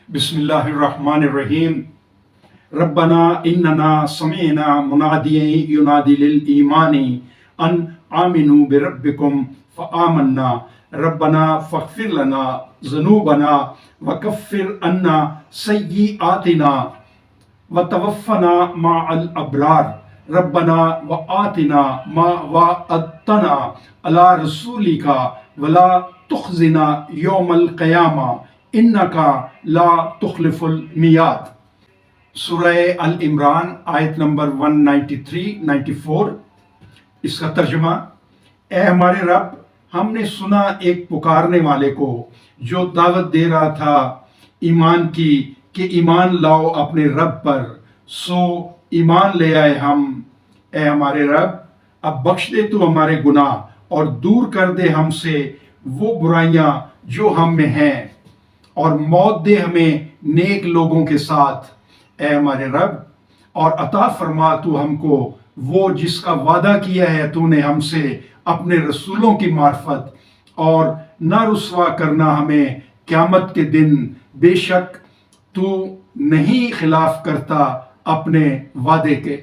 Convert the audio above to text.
بسم اللہ الرحمن الرحیم۔ ربنا اننا سمعنا منادیا ینادی للایمان ان آمنوا بربکم فآمنا ربنا فاغفر لنا ذنوبنا وکفر عنا سیئاتنا وتوفنا مع الابرار ربنا وآتنا ما وعدتنا علی رسولک ولا تخزنا یوم القیامہ انکا لا تخلف المیعاد۔ سورہ العمران آیت نمبر 193-94۔ اس کا ترجمہ: اے ہمارے رب، ہم نے سنا ایک پکارنے والے کو جو دعوت دے رہا تھا ایمان کی کہ ایمان لاؤ اپنے رب پر، سو ایمان لے آئے ہم۔ اے ہمارے رب، اب بخش دے تو ہمارے گناہ اور دور کر دے ہم سے وہ برائیاں جو ہم میں ہیں، اور موت دے ہمیں نیک لوگوں کے ساتھ۔ اے ہمارے رب، اور عطا فرما تو ہم کو وہ جس کا وعدہ کیا ہے تو نے ہم سے اپنے رسولوں کی معرفت، اور نہ رسوا کرنا ہمیں قیامت کے دن، بے شک تو نہیں خلاف کرتا اپنے وعدے کے۔